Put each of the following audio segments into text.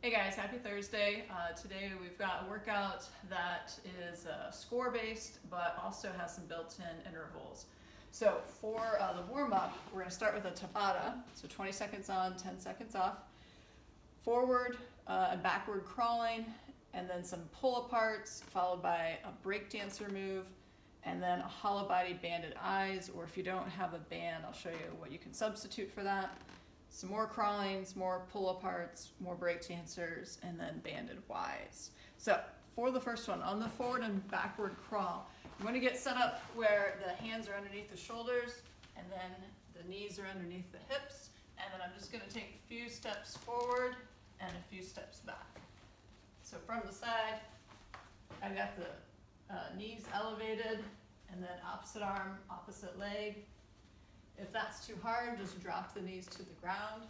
Hey guys, happy Thursday. Today we've got a workout that is score-based but also has some built-in intervals. So for the warm-up, we're going to start with a Tabata, so 20 seconds on, 10 seconds off. Forward and backward crawling, and then some pull-aparts, followed by a breakdancer move, and then a hollow body banded eyes, or if you don't have a band, I'll show you what you can substitute for that. Some more crawlings, more pull-aparts, more breakdancers, and then banded Ys. So for the first one, on the forward and backward crawl, you want to get set up where the hands are underneath the shoulders, and then the knees are underneath the hips, and then I'm just going to take a few steps forward and a few steps back. So from the side, I've got the knees elevated, and then opposite arm, opposite leg. If that's too hard, just drop the knees to the ground.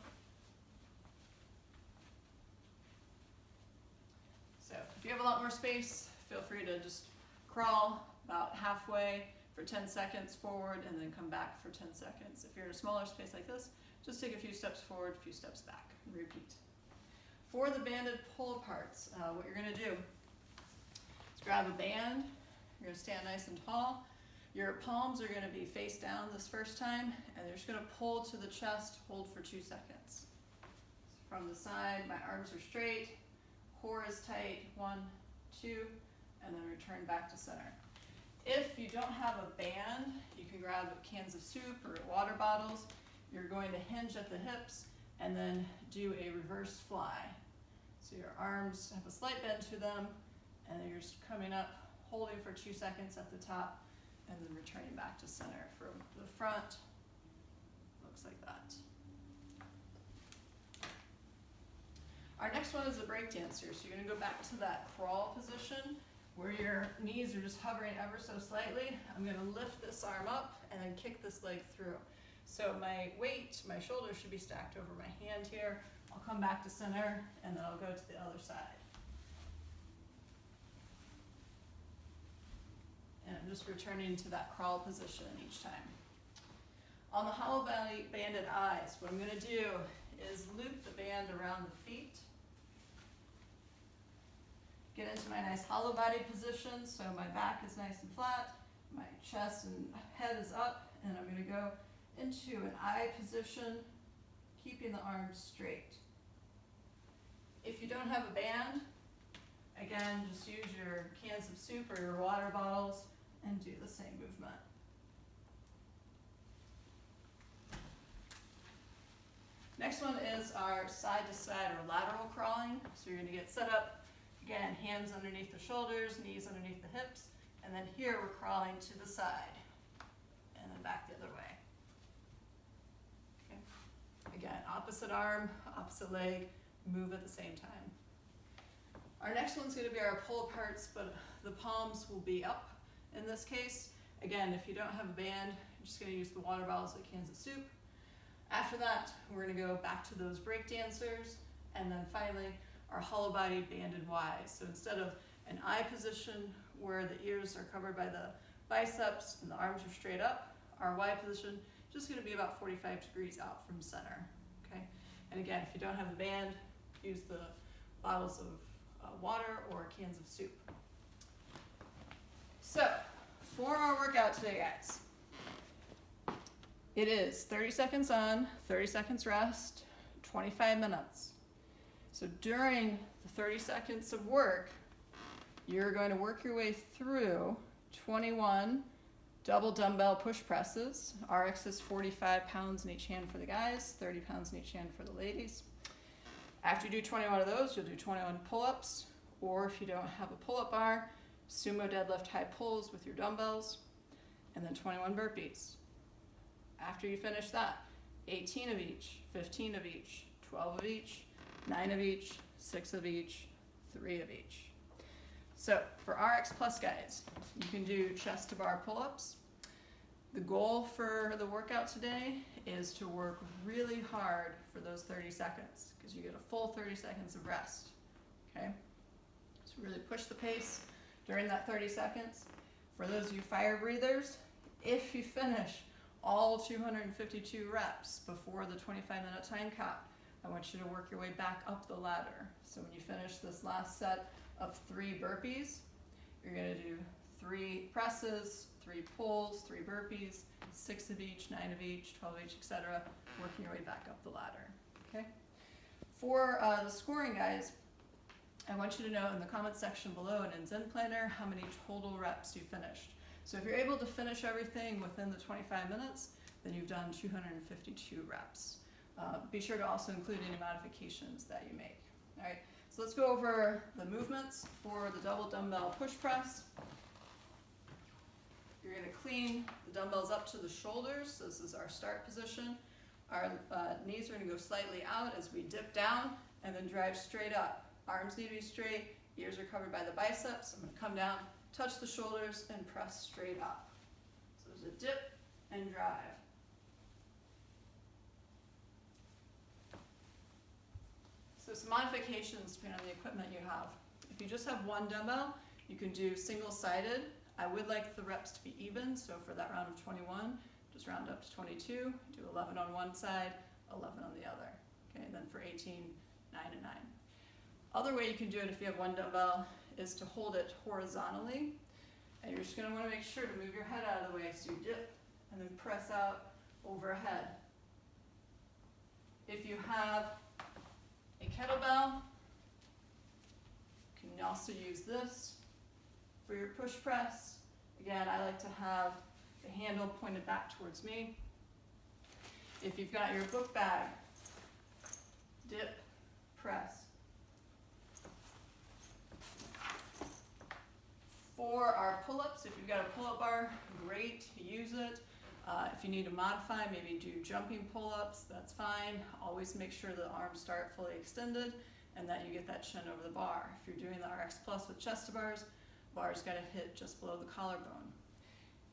So if you have a lot more space, feel free to just crawl about halfway for 10 seconds forward and then come back for 10 seconds. If you're in a smaller space like this, just take a few steps forward, a few steps back, and repeat. For the banded pull-aparts, what you're going to do is grab a band. You're going to stand nice and tall. Your palms are going to be face down this first time, and you're just going to pull to the chest, hold for 2 seconds. From the side, my arms are straight, core is tight, 1, 2, and then return back to center. If you don't have a band, you can grab cans of soup or water bottles. You're going to hinge at the hips and then do a reverse fly. So your arms have a slight bend to them, and then you're just coming up, holding for 2 seconds at the top, and then returning back to center. From the front, looks like that. Our next one is a breakdancer. So you're going to go back to that crawl position where your knees are just hovering ever so slightly. I'm going to lift this arm up and then kick this leg through. So my weight, my shoulders should be stacked over my hand here. I'll come back to center, and then I'll go to the other side. And I'm just returning to that crawl position each time. On the hollow body banded eyes, what I'm going to do is loop the band around the feet. Get into my nice hollow body position, so my back is nice and flat, my chest and head is up, and I'm going to go into an eye position, keeping the arms straight. If you don't have a band, again, just use your cans of soup or your water bottles and do the same movement. Next one is our side to side or lateral crawling. So you're going to get set up, again, hands underneath the shoulders, knees underneath the hips, and then here we're crawling to the side and then back the other way. Okay. Again, opposite arm, opposite leg, move at the same time. Our next one's going to be our pull-aparts, but the palms will be up in this case. Again, if you don't have a band, you're just going to use the water bottles like cans of soup. After that, we're going to go back to those breakdancers, and then finally our hollow body banded Ys. So instead of an eye position where the ears are covered by the biceps and the arms are straight up, our Y position is just going to be about 45 degrees out from center. Okay? And again, if you don't have the band, use the bottles of water or cans of soup. So, for our workout today, guys, it is 30 seconds on, 30 seconds rest, 25 minutes. So during the 30 seconds of work, you're going to work your way through 21 double dumbbell push presses. RX is 45 pounds in each hand for the guys, 30 pounds in each hand for the ladies. After you do 21 of those, you'll do 21 pull-ups, or if you don't have a pull-up bar, Sumo deadlift high pulls with your dumbbells, and then 21 burpees. After you finish that, 18 of each, 15 of each, 12 of each, 9 of each, 6 of each, 3 of each. So for RX Plus guys, you can do chest to bar pull-ups. The goal for the workout today is to work really hard for those 30 seconds because you get a full 30 seconds of rest. Okay? So really push the pace during that 30 seconds. For those of you fire breathers, if you finish all 252 reps before the 25-minute time cap, I want you to work your way back up the ladder. So when you finish this last set of 3 burpees, you're gonna do 3 presses, 3 pulls, 3 burpees, 6 of each, 9 of each, 12 of each, etc., working your way back up the ladder, okay? For the scoring, guys, I want you to know in the comments section below and in ZenPlanner how many total reps you finished. So if you're able to finish everything within the 25 minutes, then you've done 252 reps. Be sure to also include any modifications that you make. All right, so let's go over the movements for the double dumbbell push press. You're going to clean the dumbbells up to the shoulders. So this is our start position. Our knees are going to go slightly out as we dip down and then drive straight up. Arms need to be straight, ears are covered by the biceps. I'm going to come down, touch the shoulders, and press straight up. So there's a dip and drive. So some modifications depending on the equipment you have. If you just have one dumbbell, you can do single-sided. I would like the reps to be even, so for that round of 21, just round up to 22, do 11 on one side, 11 on the other. Okay, and then for 18, 9 and 9. Other way you can do it if you have one dumbbell is to hold it horizontally, and you're just going to want to make sure to move your head out of the way, so you dip and then press out overhead. If you have a kettlebell, you can also use this for your push press. Again, I like to have the handle pointed back towards me. If you've got your book bag, dip, press. For our pull-ups, if you've got a pull-up bar, great, use it. If you need to modify, maybe do jumping pull-ups, that's fine. Always make sure the arms start fully extended and that you get that chin over the bar. If you're doing the RX Plus with chest to bars, bar's got to hit just below the collarbone.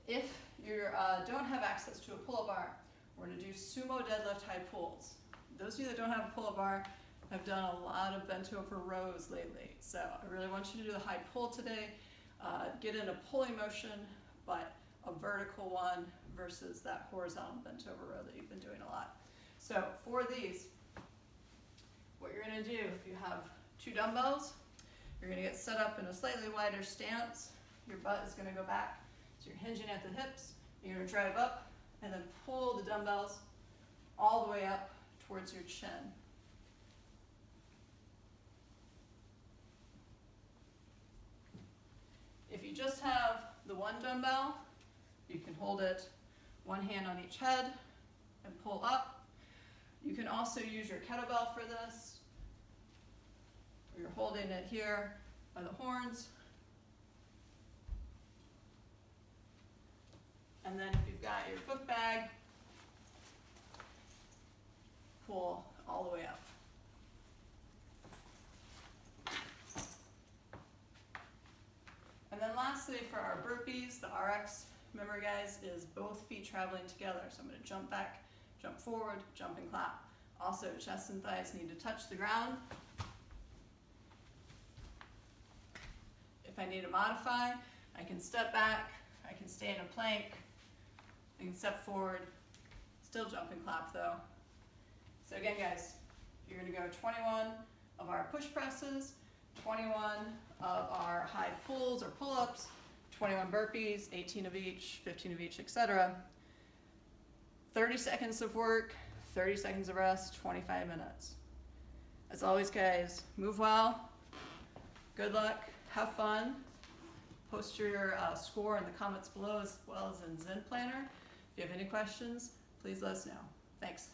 If you don't have access to a pull-up bar, we're going to do Sumo deadlift high pulls. Those of you that don't have a pull-up bar have done a lot of Bentover rows lately. So I really want you to do the high pull today. Get in a pulling motion, but a vertical one versus that horizontal Bentover row that you've been doing a lot. So for these, what you're going to do, if you have 2 dumbbells, you're going to get set up in a slightly wider stance. Your butt is going to go back, so you're hinging at the hips. You're going to drive up and then pull the dumbbells all the way up towards your chin. If you just have the one dumbbell, you can hold it one hand on each head and pull up. You can also use your kettlebell for this. You're holding it here by the horns. And then if you've got your book bag, pull all the way up. And then lastly, for our burpees, the RX, remember guys, is both feet traveling together. So I'm going to jump back, jump forward, jump and clap. Also, chest and thighs need to touch the ground. If I need to modify, I can step back, I can stay in a plank, I can step forward, still jump and clap though. So again guys, you're going to go 21 of our push presses, 21 of our high pulls or pull-ups, 21 burpees, 18 of each, 15 of each, etc. 30 seconds of work, 30 seconds of rest, 25 minutes. As always guys, move well, good luck, have fun. Post your score in the comments below as well as in ZenPlanner. If you have any questions, please let us know. Thanks.